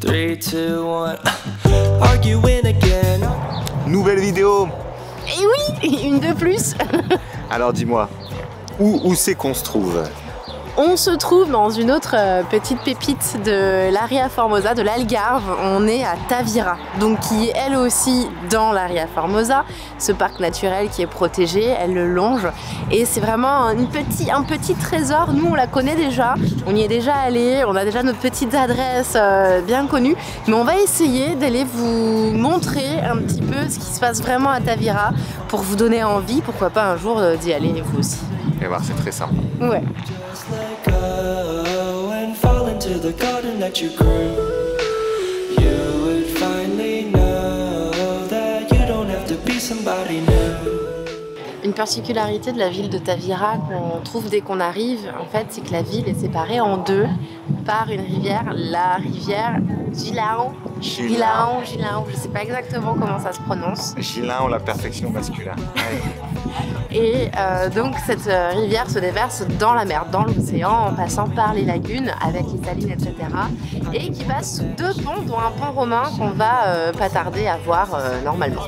3, 2, 1. Arguing again. Nouvelle vidéo. Et oui, une de plus. Alors dis-moi, où c'est qu'on se trouve? On se trouve dans une autre petite pépite de l'Aria Formosa, de l'Algarve. On est à Tavira, donc qui est elle aussi dans l'Aria Formosa, ce parc naturel qui est protégé, elle le longe. Et c'est vraiment un petit trésor. Nous on la connaît déjà, on y est déjà allé, on a déjà notre petite adresse bien connue. Mais on va essayer d'aller vous montrer un petit peu ce qui se passe vraiment à Tavira pour vous donner envie, pourquoi pas un jour d'y aller vous aussi. Et voir, c'est très simple. Ouais. Let go and fall into the garden that you grew. You would finally know that you don't have to be somebody new. Une particularité de la ville de Tavira qu'on trouve dès qu'on arrive, en fait, c'est que la ville est séparée en deux par une rivière, la rivière Gilaon, je sais pas exactement comment ça se prononce. Gilaon, la perfection masculine. Et donc cette rivière se déverse dans la mer, dans l'océan, en passant par les lagunes avec les salines, etc. Et qui passe sous deux ponts, dont un pont romain qu'on va pas tarder à voir normalement.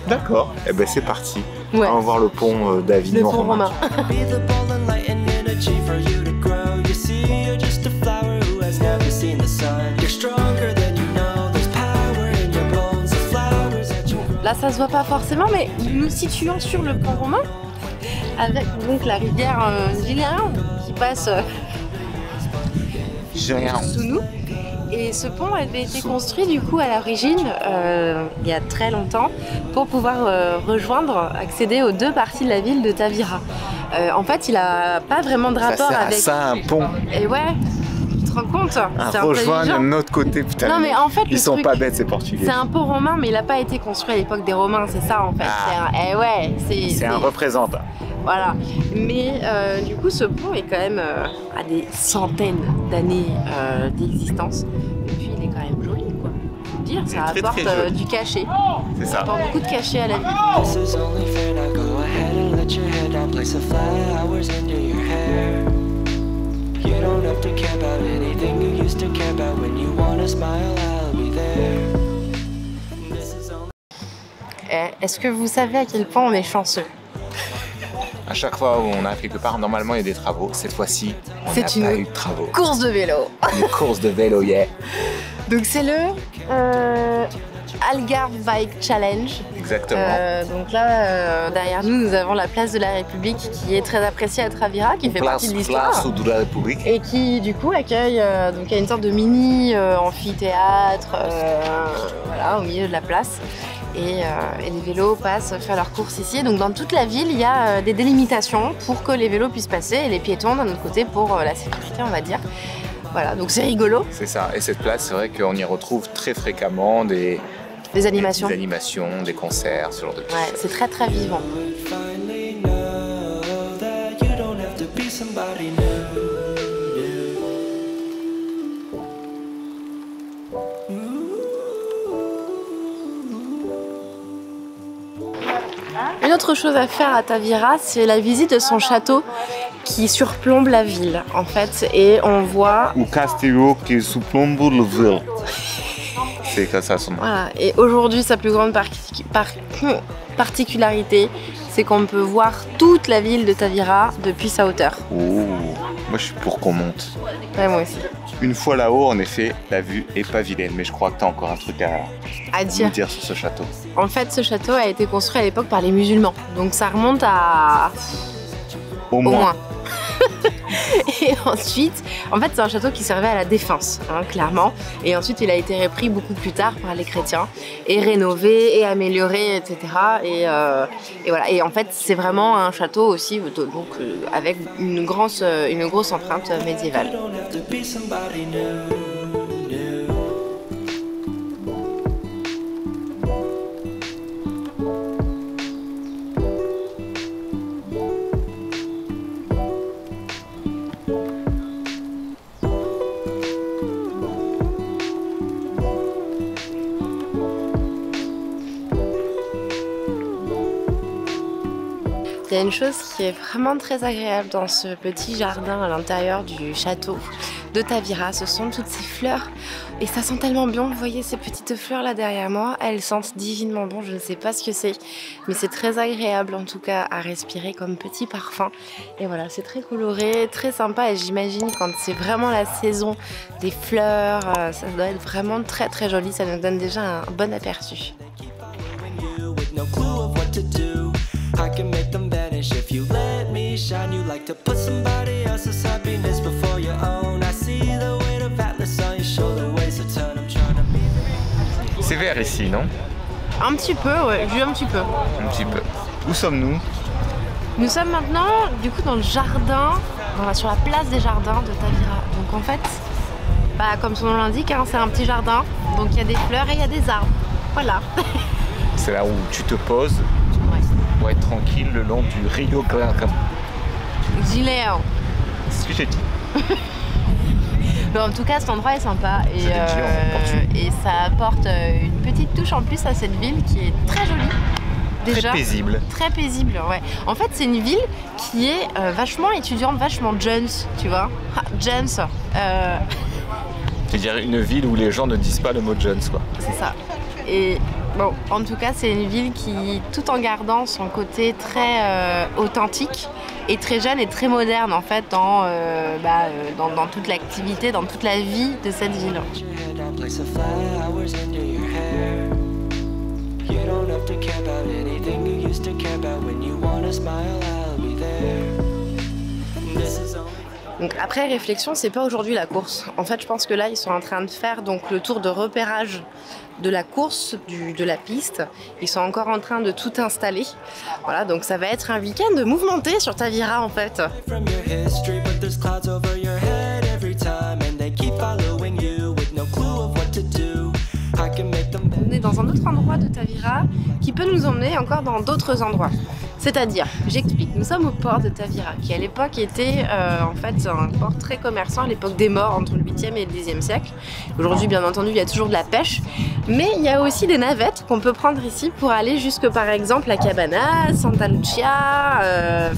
D'accord, et ben c'est parti. Ouais. On va voir le pont d'Avignon. Le pont romain. Be the ball and light and energy for you to grow. You see, you're just a flower who has never seen the sun. You're stronger than you know. There's power in your bones. The flowers that you grow. Là, ça se voit pas forcément, mais nous nous situons sur le pont romain avec donc la rivière Gilaon qui passe sous nous. Et ce pont avait été construit du coup à l'origine, il y a très longtemps, pour pouvoir accéder aux deux parties de la ville de Tavira. En fait, il n'a pas vraiment de rapport ça sert avec... à ça, un pont. Et ouais, tu te rends compte? C'est rejoindre de notre côté, putain. Non, mais en fait, ils sont pas bêtes, ces Portugais. C'est un pont romain, mais il n'a pas été construit à l'époque des Romains, c'est ça en fait. Ah. C'est un représentant. Voilà, mais du coup ce pont est quand même à des centaines d'années d'existence. Et puis il est quand même joli quoi. Faut dire, ça apporte du cachet. C'est Ça ça. apporte beaucoup de cachet à la ville. This is only fair. Now go ahead and let your head down. Place the flowers into your hair. You don't have to care about anything you used to care about. When you wanna smile, I'll be there. This is only... Est-ce que vous savez à quel point on est chanceux? À chaque fois où on arrive quelque part, normalement il y a des travaux. Cette fois-ci, on n'a pas eu de travaux. Course de vélo. Une course de vélo, yeah. Donc c'est le Algarve Bike Challenge. Exactement. Donc là, derrière nous, nous avons la place de la République qui est très appréciée à Tavira, qui fait partie de l'histoire. Place de la République. Et qui du coup accueille donc il y a une sorte de mini amphithéâtre voilà, au milieu de la place. Et les vélos passent faire leurs courses ici. Donc dans toute la ville, il y a des délimitations pour que les vélos puissent passer et les piétons d'un autre côté pour la sécurité, on va dire. Voilà, donc c'est rigolo. C'est ça. Et cette place, c'est vrai qu'on y retrouve très fréquemment des animations. Des animations, des concerts, ce genre de choses. Ouais, c'est très très vivant. Finally know that you don't have to be somebody new. Une autre chose à faire à Tavira, c'est la visite de son château qui surplombe la ville en fait, et on voit... O castelo que surplombe la ville. C'est comme ça son nom. Voilà, et aujourd'hui sa plus grande particularité, c'est qu'on peut voir toute la ville de Tavira depuis sa hauteur. Oh, moi je suis pour qu'on monte. Ouais, moi aussi. Une fois là-haut, en effet, la vue est pas vilaine, mais je crois que tu as encore un truc à dire sur ce château. En fait, ce château a été construit à l'époque par les musulmans, donc ça remonte à... Au moins. Et ensuite, en fait, c'est un château qui servait à la défense, hein, clairement. Et ensuite, il a été repris beaucoup plus tard par les chrétiens et rénové et amélioré, etc. Et voilà. Et en fait, c'est vraiment un château aussi, donc avec une grosse empreinte médiévale. You don't have to be somebody new. Il y a une chose qui est vraiment très agréable dans ce petit jardin à l'intérieur du château. de Tavira. Ce sont toutes ces fleurs et ça sent tellement bon. Vous voyez ces petites fleurs là derrière moi, elles sentent divinement bon. Je ne sais pas ce que c'est, mais c'est très agréable en tout cas à respirer comme petit parfum. Et voilà, c'est très coloré, très sympa et j'imagine quand c'est vraiment la saison des fleurs, ça doit être vraiment très très joli. Ça nous donne déjà un bon aperçu. I can make them vanish if you let me shine. You like to put somebody else's happiness before your own. I see the weight of Atlas on your shoulder, ways to turn. I'm trying to be. C'est vert ici, non? Un petit peu, ouais, juste un petit peu. Un petit peu. Où sommes-nous? Nous sommes maintenant, du coup, dans le jardin, sur la place des jardins de Tavira. Donc en fait, bah, comme son nom l'indique, hein, c'est un petit jardin. Donc il y a des fleurs et il y a des arbres. Voilà. C'est là où tu te poses. Pour être tranquille le long du Rio Grande. Gilet. C'est ce que j'ai dit. Mais en tout cas, cet endroit est sympa et ça apporte une petite touche en plus à cette ville qui est très jolie. Déjà, très paisible. Très paisible, ouais. En fait, c'est une ville qui est vachement étudiante, vachement jeunes, tu vois. Jeunes. C'est-à-dire une ville où les gens ne disent pas le mot jeunes, quoi. C'est ça. Et bon, en tout cas, c'est une ville qui, tout en gardant son côté très authentique, est très jeune et très moderne en fait dans toute l'activité, dans toute la vie de cette ville. Donc après réflexion, c'est pas aujourd'hui la course. En fait, je pense que là, ils sont en train de faire donc le tour de repérage de la course, de la piste. Ils sont encore en train de tout installer. Voilà, donc ça va être un week-end mouvementé sur Tavira en fait. On est dans un autre endroit de Tavira qui peut nous emmener encore dans d'autres endroits. C'est-à-dire, j'explique, nous sommes au port de Tavira, qui à l'époque était en fait un port très commerçant à l'époque des morts entre le 8e et le 10e siècle. Aujourd'hui, bien entendu, il y a toujours de la pêche, mais il y a aussi des navettes qu'on peut prendre ici pour aller jusque par exemple à Cabana, Santa Lucia,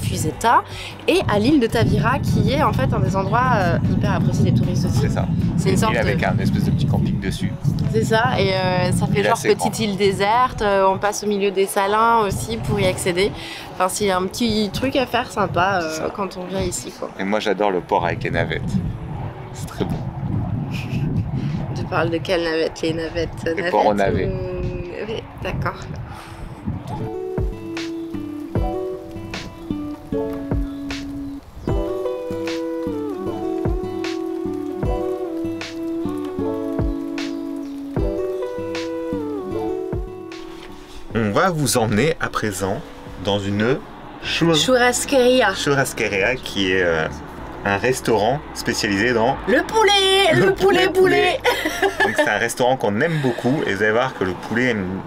Fusetta et à l'île de Tavira qui est en fait un des endroits hyper appréciés des touristes aussi. C'est ça. C'est une sorte avec un espèce de petit camping dessus. C'est ça, et ça fait genre petite île déserte, on passe au milieu des salins aussi pour y accéder. Enfin, c'est un petit truc à faire sympa quand on vient ici, quoi. Et moi j'adore le port avec les navettes. C'est très bon. Tu parles de quelles navettes? Les navettes? Les ports aux navets. Oui, d'accord. On va vous emmener à présent dans une Churrasqueria. Churrasqueria qui est un restaurant spécialisé dans le poulet. Le poulet. Donc c'est un restaurant qu'on aime beaucoup et vous allez voir que le poulet a une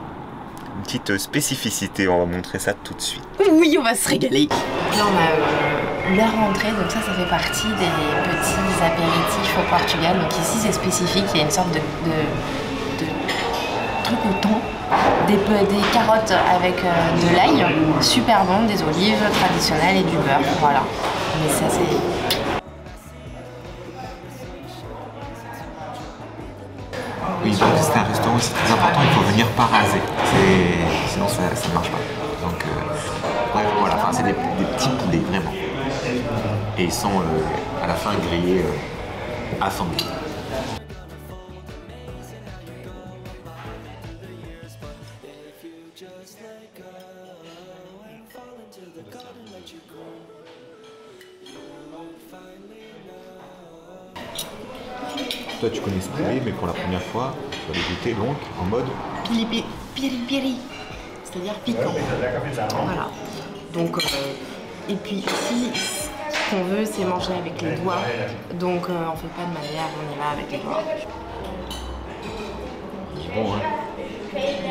petite spécificité. On va montrer ça tout de suite. Oui, on va se régaler. Là on a leur entrée, donc ça fait partie des petits apéritifs au Portugal. Donc ici c'est spécifique, il y a une sorte de truc au thon. Des carottes avec de l'ail, super bon, des olives traditionnelles et du beurre, voilà. Mais ça c'est... Oui, donc c'est un restaurant, c'est très important, il faut venir pas raser, sinon ça ne marche pas. Donc voilà, enfin, c'est des petits poulets vraiment. Et ils sont à la fin grillés à fond. Toi tu connais ce poulet, mais pour la première fois, tu vas le goûter donc en mode piri, c'est-à-dire piquant. Voilà. Donc, et puis ici, ce qu'on veut, c'est manger avec les doigts. Donc, on fait pas de manière, on y va avec les doigts. C'est bon, hein?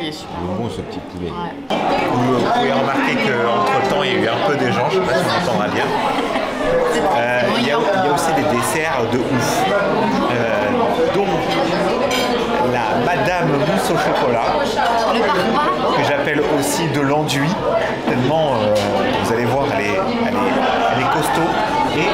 Il est super bon ce petit poulet. Ouais. Vous pouvez remarquer qu'entre temps, il y a eu un peu d'échange, je ne sais pas si on entendra bien. Il y a aussi des desserts de ouf, dont la Madame Mousse au chocolat, que j'appelle aussi de l'enduit, tellement vous allez voir, elle est costaud. Et